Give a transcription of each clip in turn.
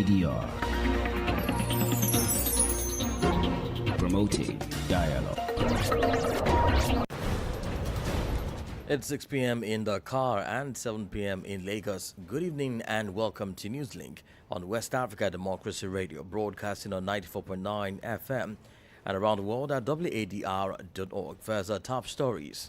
WADR. Promoting dialogue. It's 6 p.m. in Dakar and 7 p.m. in Lagos. Good evening and welcome to Newslink on West Africa Democracy Radio, broadcasting on 94.9 FM and around the world at wadr.org. First, our top stories.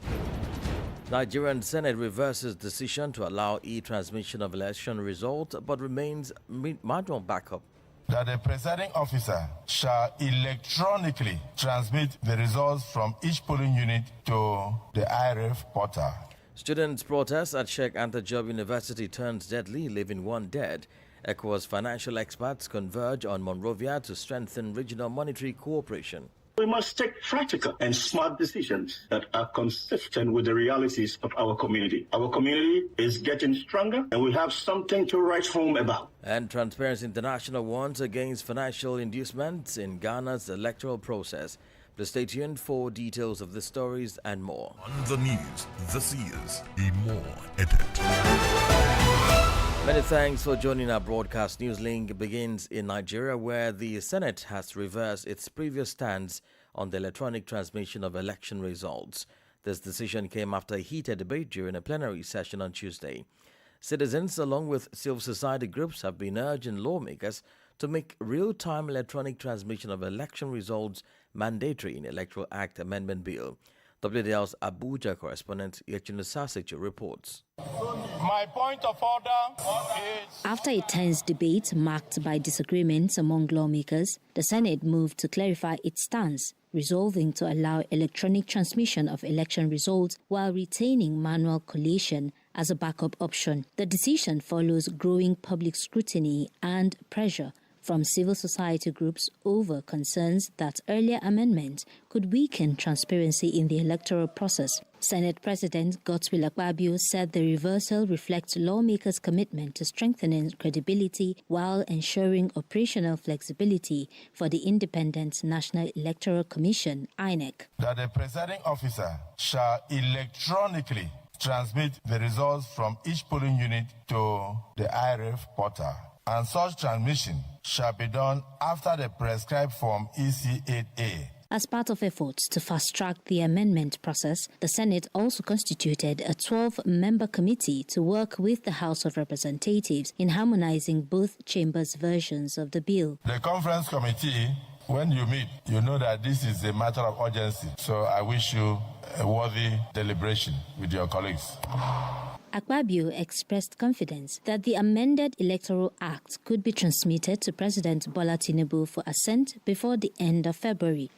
Nigerian Senate reverses decision to allow e-transmission of election results but remains manual backup. That the presiding officer shall electronically transmit the results from each polling unit to the IRF portal. Students' protest at Sheikh Anta Diop University turns deadly, leaving one dead. ECOWAS financial experts converge on Monrovia to strengthen regional monetary cooperation. We must take practical and smart decisions that are consistent with the realities of our community. Our community is getting stronger and we have something to write home about. And Transparency International warns against financial inducements in Ghana's electoral process. Please stay tuned for details of the stories and more. On the news, this is a more edit. Many thanks for joining our broadcast. Newslink begins in Nigeria, where the Senate has reversed its previous stance on the electronic transmission of election results. This decision came after a heated debate during a plenary session on Tuesday. Citizens, along with civil society groups, have been urging lawmakers to make real-time electronic transmission of election results mandatory in Electoral Act Amendment Bill. WDL's Abuja correspondent Yechino Sasichu reports. My point of order is... After a tense debate marked by disagreements among lawmakers, the Senate moved to clarify its stance, resolving to allow electronic transmission of election results while retaining manual collation as a backup option. The decision follows growing public scrutiny and pressure from civil society groups over concerns that earlier amendments could weaken transparency in the electoral process. Senate President Godswill Akpabio said the reversal reflects lawmakers' commitment to strengthening credibility while ensuring operational flexibility for the Independent National Electoral Commission, INEC. That the presiding officer shall electronically transmit the results from each polling unit to the IRF portal. And such transmission shall be done after the prescribed form EC8A. As part of efforts to fast-track the amendment process, the Senate also constituted a 12-member committee to work with the House of Representatives in harmonizing both chambers' versions of the bill. The conference committee, when you meet, you know that this is a matter of urgency. So I wish you a worthy deliberation with your colleagues. Akpabio expressed confidence that the amended Electoral Act could be transmitted to President Bola Tinubu for assent before the end of February.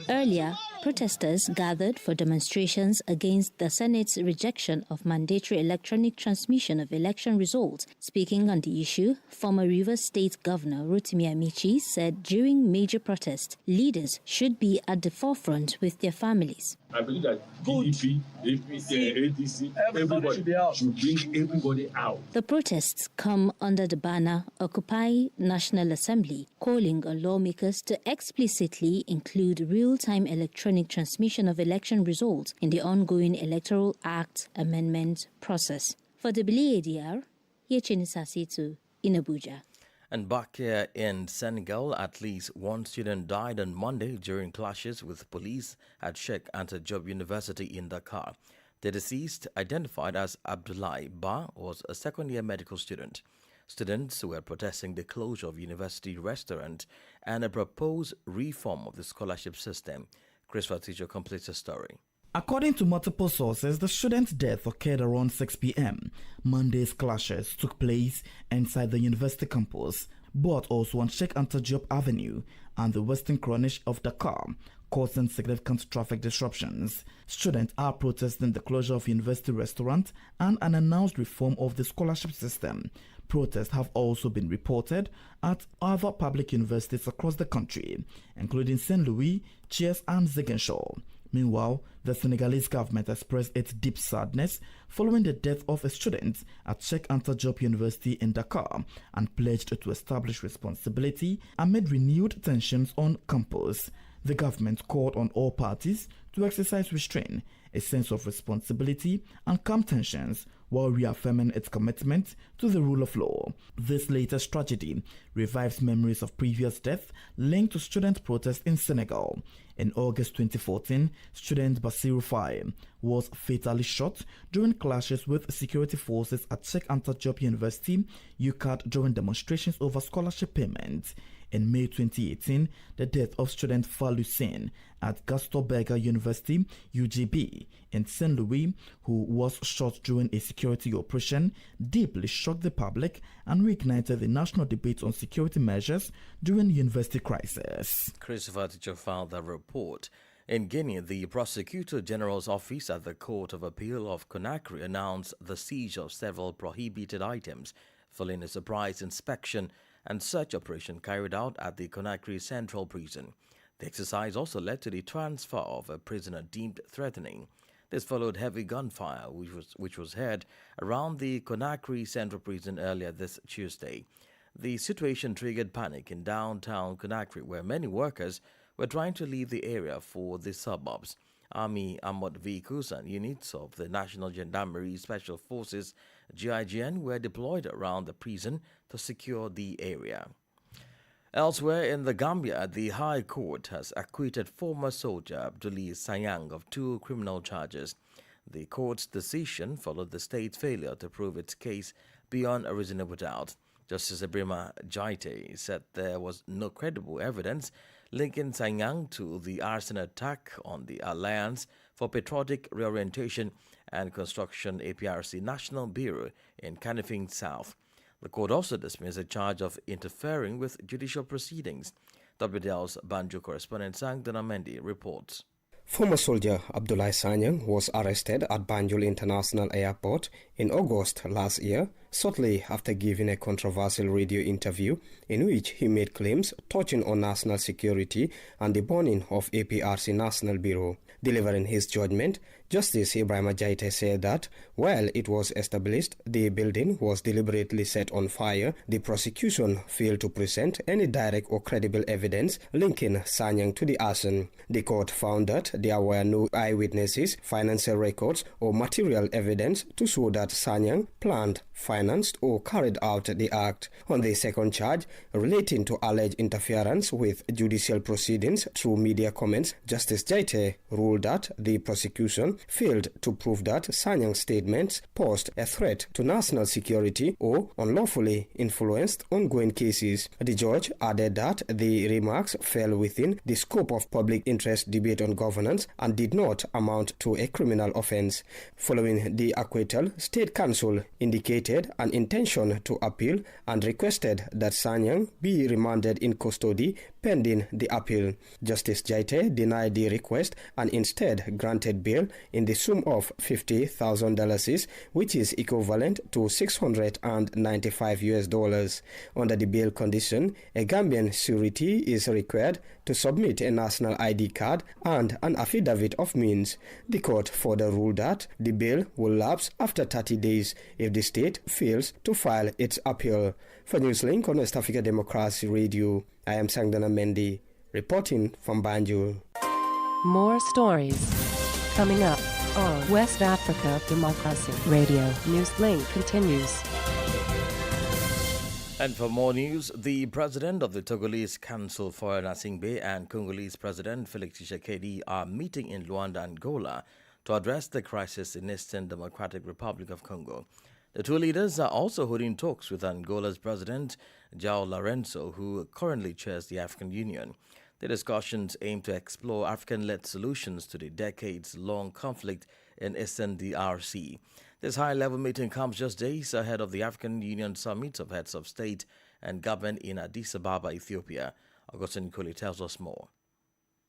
Earlier, protesters gathered for demonstrations against the Senate's rejection of mandatory electronic transmission of election results. Speaking on the issue, former Rivers State Governor Rotimi Amici said during major protests, leaders should be at the forefront with their families. I believe that PDP, ADC, everybody should bring everybody out. The protests come under the banner Occupy National Assembly, calling on lawmakers to explicitly include real-time electronic transmission of election results in the ongoing Electoral Act amendment process. For the WADR, Yechino Sasichu in Abuja. And back here in Senegal, at least one student died on Monday during clashes with police at Sheikh Anta Diop University in Dakar. The deceased, identified as Abdoulaye Ba, was a second-year medical student. Students were protesting the closure of university restaurant and a proposed reform of the scholarship system. Chris Fatijo completes the story. According to multiple sources, the student's death occurred around 6 p.m. Monday's clashes took place inside the university campus, but also on Sheikh Anta Diop Avenue and the Western Corniche of Dakar, causing significant traffic disruptions. Students are protesting the closure of university restaurant and an announced reform of the scholarship system. Protests have also been reported at other public universities across the country, including St. Louis, Thiès, and Ziguinchor. Meanwhile, the Senegalese government expressed its deep sadness following the death of a student at Sheikh Anta Diop University in Dakar and pledged to establish responsibility amid renewed tensions on campus. The government called on all parties to exercise restraint, a sense of responsibility, and calm tensions while reaffirming its commitment to the rule of law. This latest tragedy revives memories of previous deaths linked to student protests in Senegal. In August 2014, student Bassirou Faye was fatally shot during clashes with security forces at Cheikh Anta Diop University, UCAD, during demonstrations over scholarship payments. In May 2018, the death of student Fallou Sène at Gaston Berger University, UGB, in Saint Louis, who was shot during a security operation, deeply shocked the public and reignited the national debate on security measures during the university crisis. Christopher Ticho filed the report. In Guinea, the Prosecutor General's office at the Court of Appeal of Conakry announced the siege of several prohibited items following a surprise inspection and search operation carried out at the Conakry Central Prison. The exercise also led to the transfer of a prisoner deemed threatening. This followed heavy gunfire, which was heard around the Conakry Central Prison earlier this Tuesday. The situation triggered panic in downtown Conakry, where many workers were trying to leave the area for the suburbs. Army armored vehicles and units of the National Gendarmerie Special Forces GIGN were deployed around the prison to secure the area. Elsewhere in the Gambia, the High Court has acquitted former soldier Abdoulaye Sanyang of 2 criminal charges. The court's decision followed the state's failure to prove its case beyond a reasonable doubt. Justice Ibrahima Jaite said there was no credible evidence linking Sanyang to the arson attack on the Alliance for Patriotic Reorientation and Construction APRC National Bureau in Kanifing South. The court also dismissed a charge of interfering with judicial proceedings. WDL's Banjo correspondent Sangdana Mendy reports. Former soldier Abdoulaye Sanyang was arrested at Banjul International Airport in August last year, shortly after giving a controversial radio interview in which he made claims touching on national security and the burning of APRC National Bureau. Delivering his judgment, Justice Ibrahima Jaite said that while it was established the building was deliberately set on fire, the prosecution failed to present any direct or credible evidence linking Sanyang to the arson. The court found that there were no eyewitnesses, financial records, or material evidence to show that Sanyang planned, financed, or carried out the act. On the second charge, relating to alleged interference with judicial proceedings through media comments, Justice Jaite ruled that the prosecution failed to prove that Sanyang's statements posed a threat to national security or unlawfully influenced ongoing cases. The judge added that the remarks fell within the scope of public interest debate on governance and did not amount to a criminal offense. Following the acquittal, State Counsel indicated an intention to appeal and requested that Sanyang be remanded in custody pending the appeal. Justice Jaite denied the request and instead granted bail in the sum of $50,000, which is equivalent to $695. Under the bail condition, a Gambian surety is required to submit a national ID card and an affidavit of means. The court further ruled that the bail will lapse after 30 days if the state fails to file its appeal. For Newslink on West Africa Democracy Radio, I am Sangdana Mendy, reporting from Banjul. More stories coming up on West Africa Democracy Radio. Newslink continues. And for more news, the president of the Togolese Council, Faure Gnassingbé, and Congolese President Felix Tshisekedi are meeting in Luanda, Angola, to address the crisis in Eastern Democratic Republic of Congo. The two leaders are also holding talks with Angola's President João Lourenço, who currently chairs the African Union. The discussions aim to explore African-led solutions to the decades-long conflict in Eastern DRC. This high-level meeting comes just days ahead of the African Union Summit of Heads of State and Government in Addis Ababa, Ethiopia. Augustine Kuli tells us more.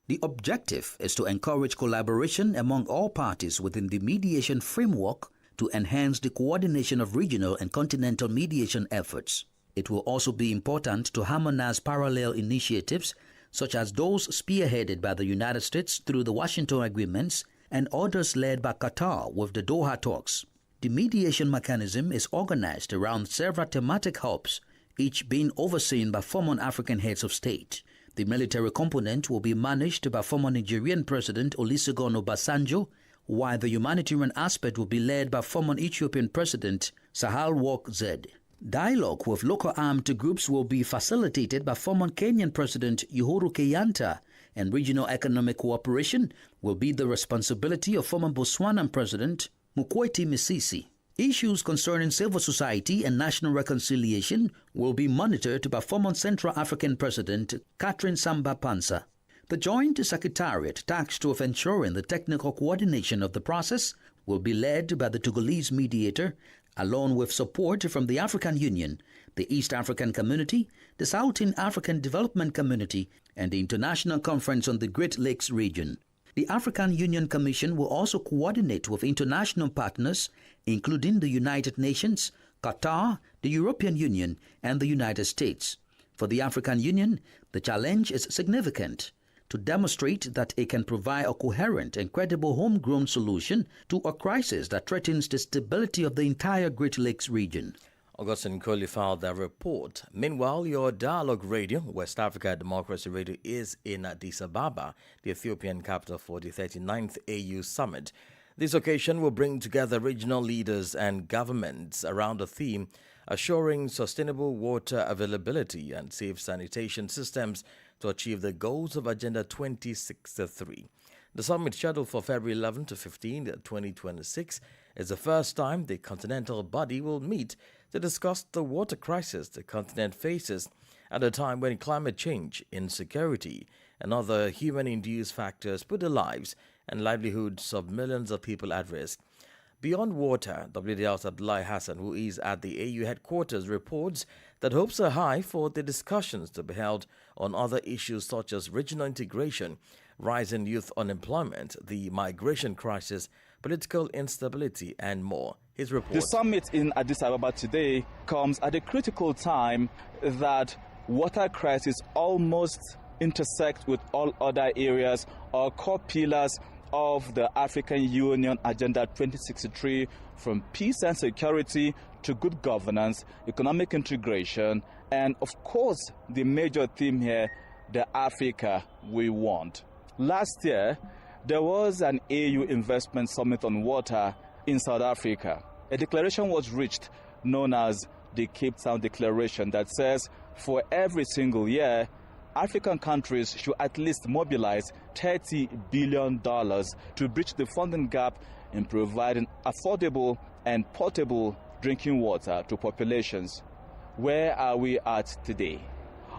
The objective is to encourage collaboration among all parties within the mediation framework to enhance the coordination of regional and continental mediation efforts. It will also be important to harmonize parallel initiatives such as those spearheaded by the United States through the Washington agreements and others led by Qatar with the Doha talks. The mediation mechanism is organized around several thematic hubs, each being overseen by former African heads of state. The military component will be managed by former Nigerian President Olusegun Obasanjo, while the humanitarian aspect will be led by former Ethiopian President Sahle-Work Zewde. Dialogue with local armed groups will be facilitated by former Kenyan President Uhuru Kenyatta, and regional economic cooperation will be the responsibility of former Botswanan President Mokwetsi Masisi. Issues concerning civil society and national reconciliation will be monitored by former Central African President Catherine Samba-Panza. The Joint Secretariat tasked with ensuring the technical coordination of the process will be led by the Togolese mediator, along with support from the African Union, the East African Community, the Southern African Development Community, and the International Conference on the Great Lakes region. The African Union Commission will also coordinate with international partners, including the United Nations, Qatar, the European Union, and the United States. For the African Union, the challenge is significant to demonstrate that it can provide a coherent and credible homegrown solution to a crisis that threatens the stability of the entire Great Lakes region. Augustine Coley filed that report. Meanwhile, your dialogue radio, West Africa Democracy Radio, is in Addis Ababa, the Ethiopian capital, for the 39th AU Summit. This occasion will bring together regional leaders and governments around the theme assuring sustainable water availability and safe sanitation systems to achieve the goals of Agenda 2063. The summit, scheduled for February 11 to 15, 2026, is the first time the continental body will meet to discuss the water crisis the continent faces at a time when climate change, insecurity, and other human-induced factors put the lives and livelihoods of millions of people at risk. Beyond water, WDL's Abdullahi Hassan, who is at the AU headquarters, reports that hopes are high for the discussions to be held on other issues such as regional integration, rising youth unemployment, the migration crisis, political instability, and more. His report. The summit in Addis Ababa today comes at a critical time that water crisis almost intersect with all other areas or core pillars of the African Union Agenda 2063, from peace and security to good governance, economic integration, and of course the major theme here, the Africa we want. Last year, there was an AU investment summit on water in South Africa. A declaration was reached known as the Cape Town Declaration that says for every single year, African countries should at least mobilize $30 billion to bridge the funding gap in providing affordable and portable drinking water to populations. Where are we at today?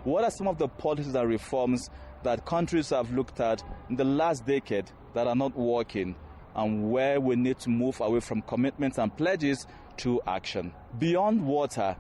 What are some of the policies and reforms that countries have looked at in the last decade that are not working, and where we need to move away from commitments and pledges to action? Beyond water,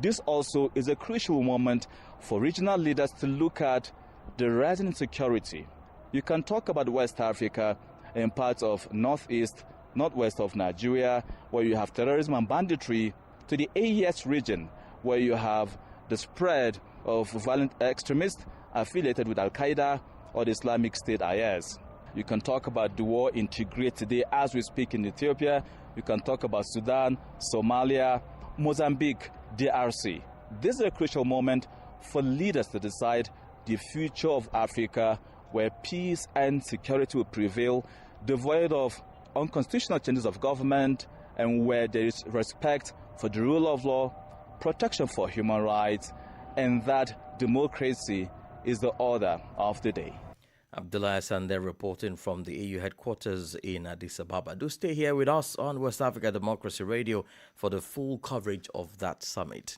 this also is a crucial moment for regional leaders to look at the rising insecurity. You can talk about West Africa in parts of northeast, northwest of Nigeria, where you have terrorism and banditry, to the AES region, where you have the spread of violent extremists affiliated with Al-Qaeda or the Islamic State IS. You can talk about the war in Tigray today as we speak in Ethiopia. You can talk about Sudan, Somalia, Mozambique, DRC. This is a crucial moment for leaders to decide the future of Africa, where peace and security will prevail, devoid of unconstitutional changes of government, and where there is respect for the rule of law, protection for human rights, and that democracy is the order of the day. Abdullah Hassan there reporting from the AU headquarters in Addis Ababa. Do stay here with us on West Africa Democracy Radio for the full coverage of that summit.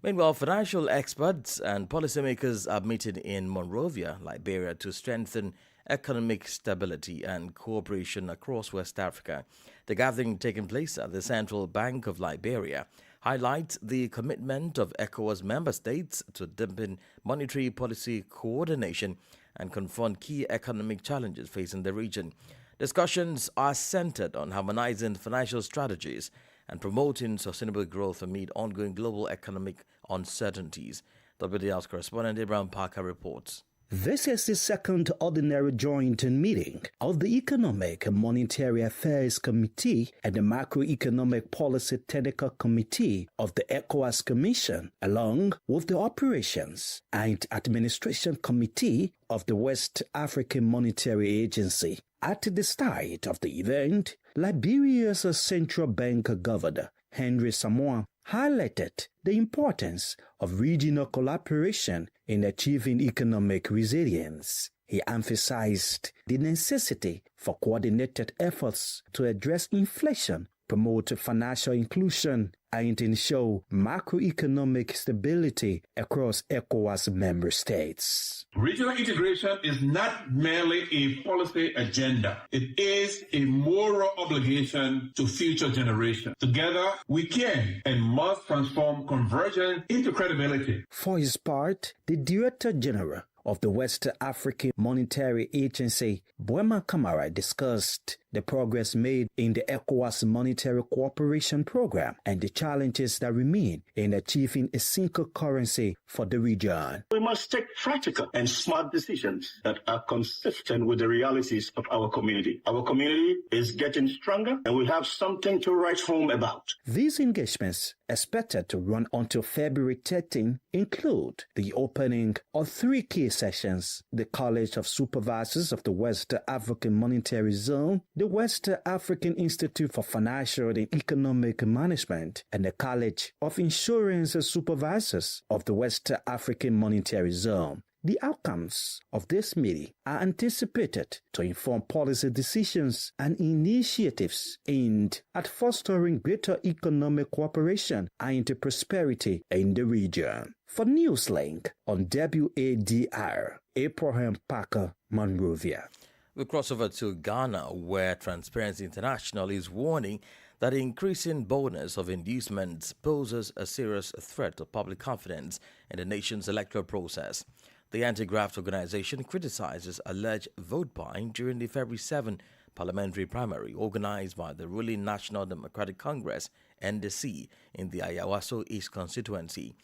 Meanwhile, financial experts and policymakers are meeting in Monrovia, Liberia, to strengthen economic stability and cooperation across West Africa. The gathering taking place at the Central Bank of Liberia highlights the commitment of ECOWAS member states to deepen monetary policy coordination and confront key economic challenges facing the region. Discussions are centered on harmonizing financial strategies and promoting sustainable growth amid ongoing global economic uncertainties. WDL's correspondent Abraham Parker reports. This is the second ordinary joint meeting of the Economic and Monetary Affairs Committee and the Macroeconomic Policy Technical Committee of the ECOWAS Commission, along with the Operations and Administration Committee of the West African Monetary Agency. At the start of the event, Liberia's central bank governor, Henry Samoa, highlighted the importance of regional collaboration in achieving economic resilience. He emphasized the necessity for coordinated efforts to address inflation, promote financial inclusion, and ensure macroeconomic stability across ECOWAS member states. Regional integration is not merely a policy agenda. It is a moral obligation to future generations. Together, we can and must transform convergence into credibility. For his part, the Director General of the West African Monetary Agency, Boema Kamara, discussed the progress made in the ECOWAS Monetary Cooperation Program and the challenges that remain in achieving a single currency for the region. We must take practical and smart decisions that are consistent with the realities of our community. Our community is getting stronger and we have something to write home about. These engagements, expected to run until February 13, include the opening of 3 key sessions: the College of Supervisors of the West African Monetary Zone, the West African Institute for Financial and Economic Management, and the College of Insurance Supervisors of the West African Monetary Zone. The outcomes of this meeting are anticipated to inform policy decisions and initiatives aimed at fostering greater economic cooperation and prosperity in the region. For Newslink on WADR, Abraham Parker, Monrovia. We cross over to Ghana, where Transparency International is warning that the increasing boldness of inducements poses a serious threat to public confidence in the nation's electoral process. The anti-graft organization criticizes alleged vote buying during the February 7 parliamentary primary organized by the ruling National Democratic Congress, NDC, in the Ayawaso East constituency.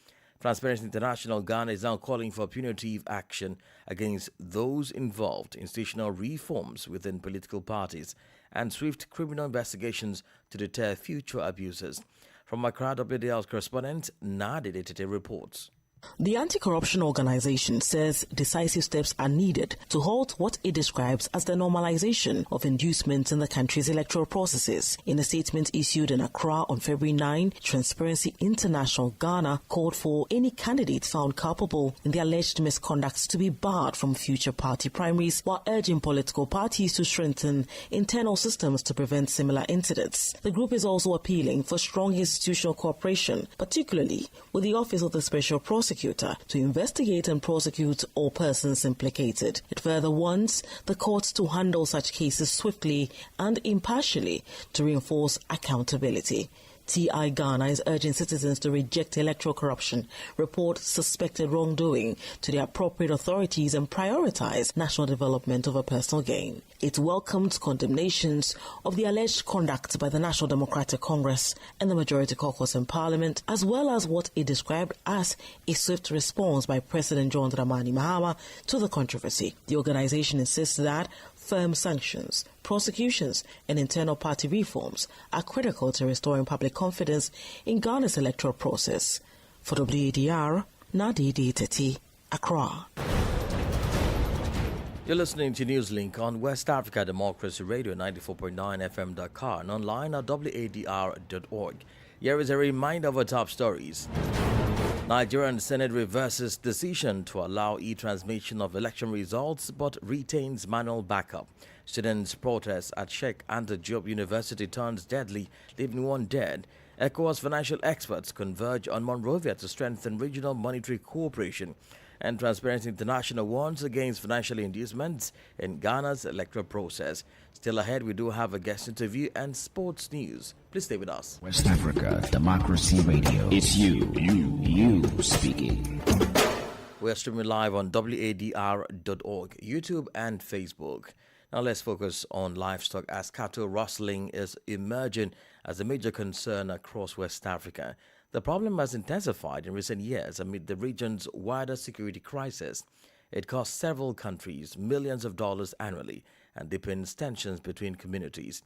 Transparency International Ghana is now calling for punitive action against those involved, institutional reforms within political parties, and swift criminal investigations to deter future abuses. From Accra, WDL's correspondent Nadi Detete reports. The anti-corruption organization says decisive steps are needed to halt what it describes as the normalization of inducements in the country's electoral processes. In a statement issued in Accra on February 9, Transparency International Ghana called for any candidate found culpable in the alleged misconduct to be barred from future party primaries, while urging political parties to strengthen internal systems to prevent similar incidents. The group is also appealing for strong institutional cooperation, particularly with the Office of the Special Prosecutor, to investigate and prosecute all persons implicated. It further wants the courts to handle such cases swiftly and impartially to reinforce accountability. TI Ghana is urging citizens to reject electoral corruption, report suspected wrongdoing to the appropriate authorities, and prioritize national development over personal gain. It welcomed condemnations of the alleged conduct by the National Democratic Congress and the Majority Caucus in Parliament, as well as what it described as a swift response by President John Dramani Mahama to the controversy. The organization insists that firm sanctions, prosecutions, and internal party reforms are critical to restoring public confidence in Ghana's electoral process. For WADR, Nadi Detete, Accra. You're listening to Newslink on West Africa Democracy Radio 94.9 FM Dakar and online at wadr.org. Here is a reminder of our top stories. Nigerian Senate reverses decision to allow e-transmission of election results but retains manual backup. Students' protest at Sheikh Anta Diop University turns deadly, leaving 1 dead. ECOWAS financial experts converge on Monrovia to strengthen regional monetary cooperation. And Transparency International warns against financial inducements in Ghana's electoral process. Still ahead, we do have a guest interview and sports news. Please stay with us. West Africa Democracy Radio. It's you speaking. We're streaming live on wadr.org, YouTube and Facebook. Now let's focus on livestock, as cattle rustling is emerging as a major concern across West Africa. The problem has intensified in recent years amid the region's wider security crisis. It costs several countries millions of dollars annually and deepens tensions between communities.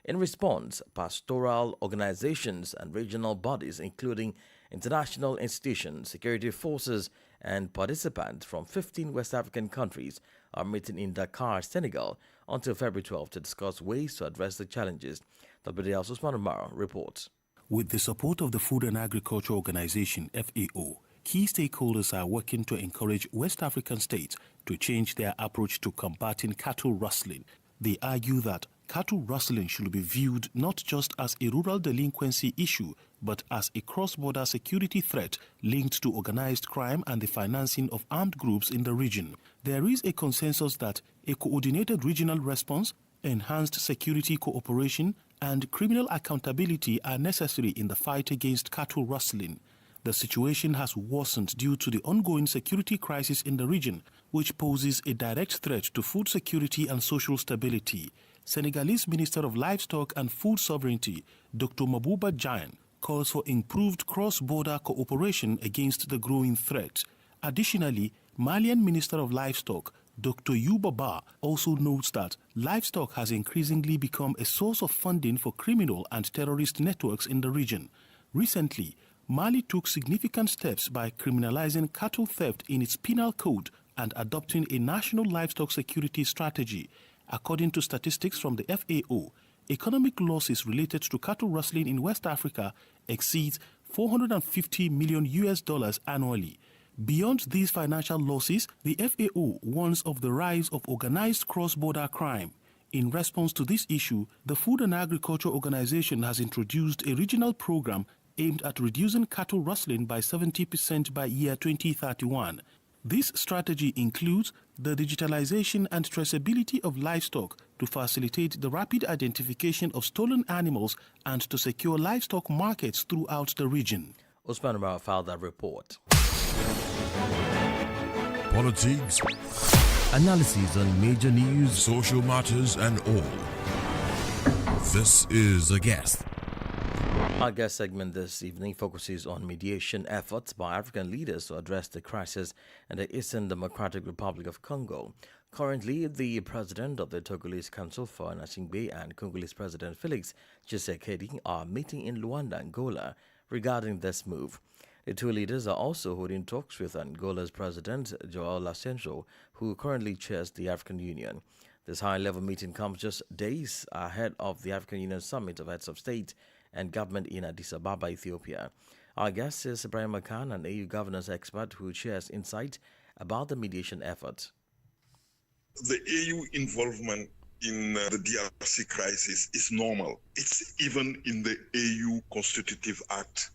In response, pastoral organizations and regional bodies, including international institutions, security forces, and participants from 15 West African countries, are meeting in Dakar, Senegal, until February 12 to discuss ways to address the challenges. WDL's Usman Umar reports. With the support of the Food and Agriculture Organization, FAO, key stakeholders are working to encourage West African states to change their approach to combating cattle rustling. They argue that cattle rustling should be viewed not just as a rural delinquency issue, but as a cross-border security threat linked to organized crime and the financing of armed groups in the region. There is a consensus that a coordinated regional response, enhanced security cooperation, and criminal accountability are necessary in the fight against cattle rustling. The situation has worsened due to the ongoing security crisis in the region, which poses a direct threat to food security and social stability. Senegalese Minister of Livestock and Food Sovereignty, Dr. Mabouba Diagne, calls for improved cross-border cooperation against the growing threat. Additionally, Malian Minister of Livestock, Dr. Yuba Ba, also notes that livestock has increasingly become a source of funding for criminal and terrorist networks in the region. Recently, Mali took significant steps by criminalizing cattle theft in its penal code and adopting a national livestock security strategy. According to statistics from the FAO, economic losses related to cattle rustling in West Africa exceeds $450 million annually. Beyond these financial losses, the FAO warns of the rise of organized cross-border crime. In response to this issue, the Food and Agriculture Organization has introduced a regional program aimed at reducing cattle rustling by 70% by year 2031. This strategy includes the digitalization and traceability of livestock to facilitate the rapid identification of stolen animals and to secure livestock markets throughout the region. Usman Umar filed that report. Politics, analysis on major news, social matters, and all. This is A Guest. Our guest segment this evening focuses on mediation efforts by African leaders to address the crisis in the Eastern Democratic Republic of Congo. Currently, the president of the Togolese Council for Nasingbe and Congolese President Felix Tshisekedi are meeting in Luanda, Angola, regarding this move. The two leaders are also holding talks with Angola's President João Lourenço, who currently chairs the African Union. This high-level meeting comes just days ahead of the African Union Summit of Heads of State and Government in Addis Ababa, Ethiopia. Our guest is Ibrahim Khan, an AU governance expert who shares insight about the mediation effort. The AU involvement in the DRC crisis is normal. It's even in the AU Constitutive Act.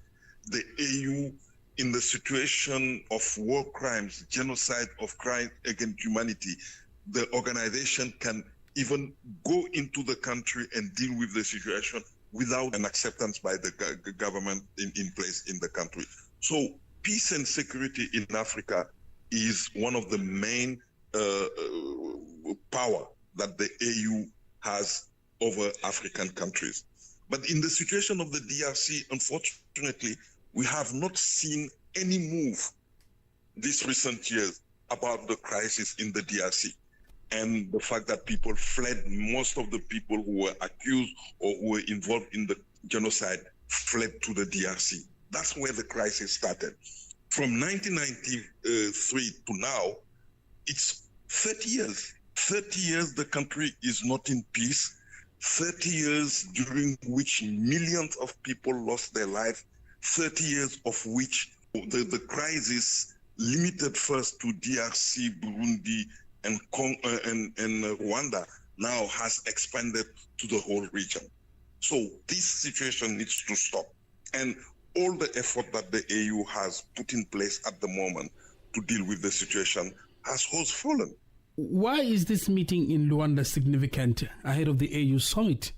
The AU, in the situation of war crimes, genocide, of crime against humanity, the organization can even go into the country and deal with the situation without an acceptance by the government in place in the country. So peace and security in Africa is one of the main power that the AU has over African countries. But in the situation of the DRC, unfortunately, we have not seen any move these recent years about the crisis in the DRC. And the fact that people fled, most of the people who were accused or who were involved in the genocide fled to the DRC. That's where the crisis started. From 1993 to now, it's 30 years. 30 years the country is not in peace. 30 years during which millions of people lost their life. 30 years of which the crisis limited first to DRC, Burundi, and Rwanda now has expanded to the whole region. So this situation needs to stop. And all the effort that the AU has put in place at the moment to deal with the situation has fallen. Why is this meeting in Luanda significant ahead of the AU summit?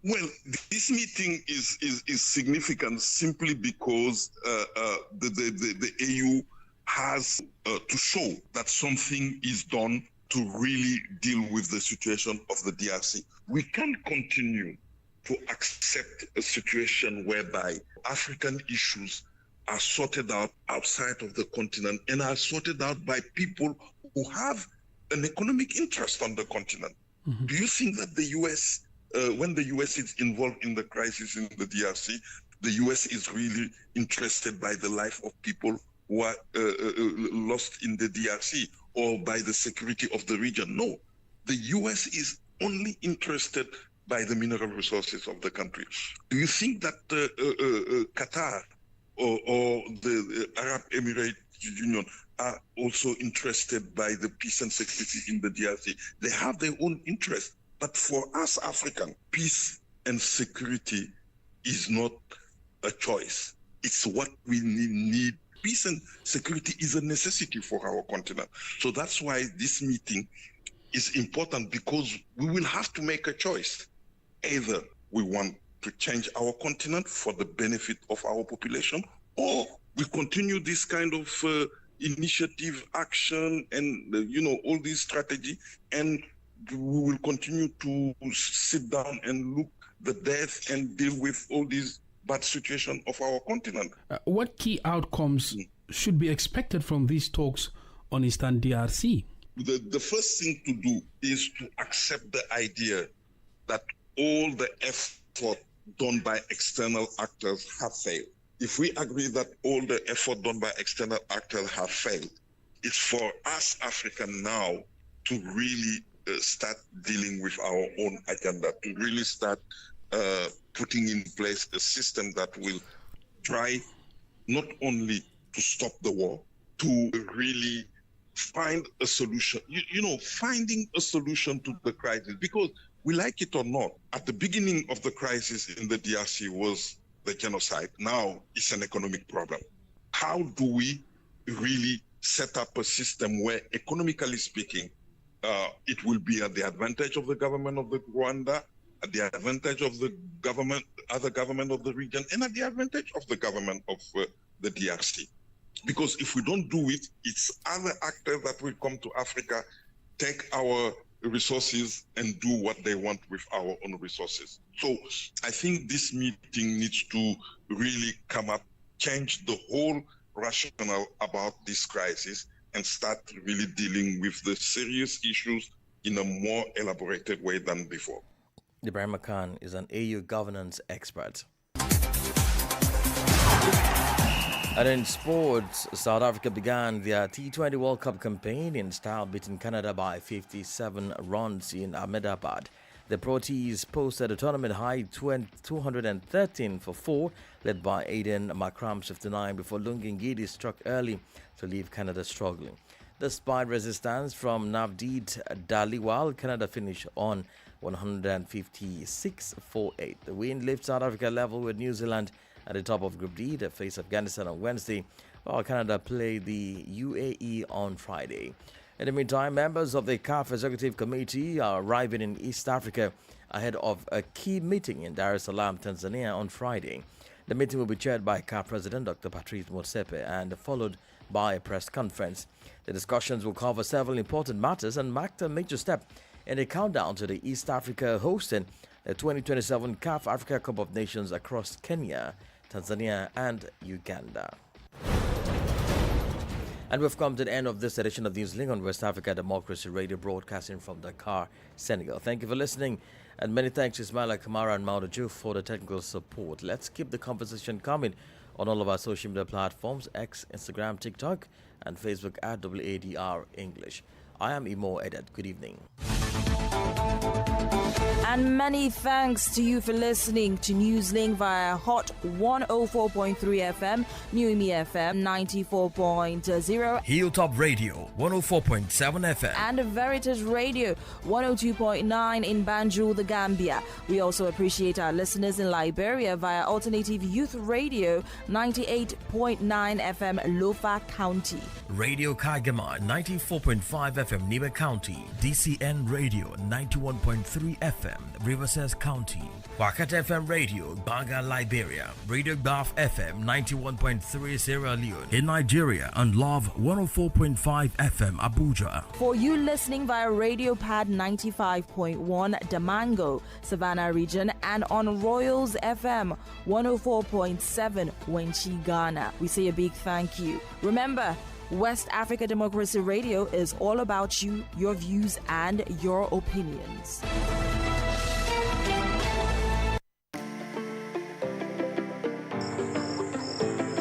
Well, this meeting is significant simply because the AU has to show that something is done to really deal with the situation of the DRC. We can't continue to accept a situation whereby African issues are sorted out outside of the continent and are sorted out by people who have an economic interest on the continent. Mm-hmm. Do you think that the U.S., when the U.S. is involved in the crisis in the DRC, the U.S. is really interested by the life of people who are lost in the DRC or by the security of the region? No, the U.S. is only interested by the mineral resources of the country. Do you think that Qatar or the Arab Emirates Union are also interested by the peace and security in the DRC? They have their own interest. But for us Africans, peace and security is not a choice. It's what we need. Peace and security is a necessity for our continent. So that's why this meeting is important, because we will have to make a choice. Either we want to change our continent for the benefit of our population, or we continue this kind of initiative, action, and all this strategy, and we will continue to sit down and look the death and deal with all these bad situation of our continent. What key outcomes should be expected from these talks on Eastern DRC? The first thing to do is to accept the idea that all the effort done by external actors have failed. If we agree that all the effort done by external actors have failed, it's for us Africans now to really start dealing with our own agenda, to really start putting in place a system that will try not only to stop the war, to really find a solution, finding a solution to the crisis. Because we like it or not, at the beginning of the crisis in the DRC was the genocide. Now it's an economic problem. How do we really set up a system where, economically speaking, it will be at the advantage of the government of the Rwanda, at the advantage of the other government of the region, and at the advantage of the government of the DRC? Because if we don't do it, it's other actors that will come to Africa, take our resources and do what they want with our own resources. So I think this meeting needs to really come up, change the whole rationale about this crisis, and start really dealing with the serious issues in a more elaborated way than before. Ibrahim Khan is an AU governance expert. And in sports, South Africa began their T20 World Cup campaign in style, beating Canada by 57 runs in Ahmedabad. The Proteas posted a tournament high 213 for 4, led by Aiden Makram's 59, before Lungi Ngidi struck early to leave Canada struggling. Despite resistance from Navdeed Dhaliwal, Canada finished on 156 for 8. The win lifts South Africa level with New Zealand at the top of Group D. They face Afghanistan on Wednesday, while Canada play the UAE on Friday. In the meantime, members of the CAF Executive Committee are arriving in East Africa ahead of a key meeting in Dar es Salaam, Tanzania on Friday. The meeting will be chaired by CAF President Dr. Patrice Motsepe and followed by a press conference. The discussions will cover several important matters and mark a major step in the countdown to the East Africa hosting the 2027 CAF Africa Cup of Nations across Kenya, Tanzania and Uganda. And we've come to the end of this edition of Newslink on West Africa Democracy Radio, broadcasting from Dakar, Senegal. Thank you for listening, and many thanks to Ismaila Kamara and Maudaju for the technical support. Let's keep the conversation coming on all of our social media platforms, X, Instagram, TikTok, and Facebook at WADR English. I am Imo Edet. Good evening. And many thanks to you for listening to Newslink via Hot 104.3 FM, New Imi FM 94.0, Hilltop Radio 104.7 FM, and Veritas Radio 102.9 in Banjul, the Gambia. We also appreciate our listeners in Liberia via Alternative Youth Radio 98.9 FM, Lofa County, Radio Kagama 94.5 FM, Nibe County, DCN Radio 91.9 91.3 FM, Riverside County. Wakat FM Radio, Baga, Liberia. Radio Gulf FM 91.3 Sierra Leone in Nigeria, and Love 104.5 FM Abuja. For you listening via Radio Pad 95.1 Damango, Savannah region, and on Royals FM 104.7 Wenchi, Ghana, we say a big thank you. Remember, West Africa Democracy Radio is all about you, your views, and your opinions.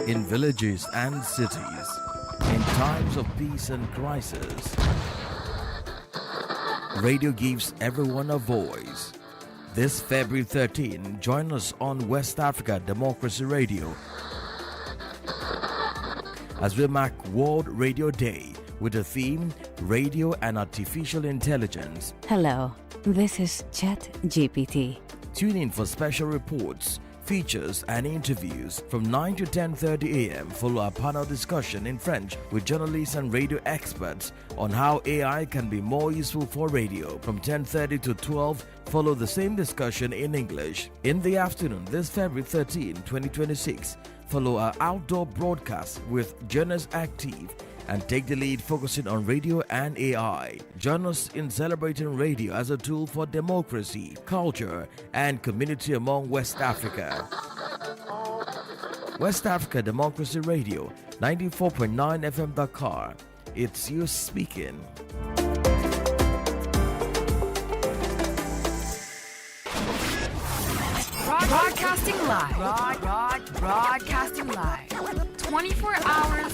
In villages and cities, in times of peace and crisis, radio gives everyone a voice. This February 13, join us on West Africa Democracy Radio as we mark World Radio Day with the theme Radio and Artificial Intelligence. Hello, this is ChatGPT. Tune in for special reports, features and interviews from 9 to 10:30 a.m. Follow our panel discussion in French with journalists and radio experts on how AI can be more useful for radio. From 10:30 to 12, follow the same discussion in English. In the afternoon, this February 13, 2026, follow our outdoor broadcast with Journalists Active and take the lead, focusing on radio and AI. Join us in celebrating radio as a tool for democracy, culture, and community among West Africa. West Africa Democracy Radio, 94.9 FM Dakar. It's you speaking. Broadcasting live. Broadcasting live. 24 hours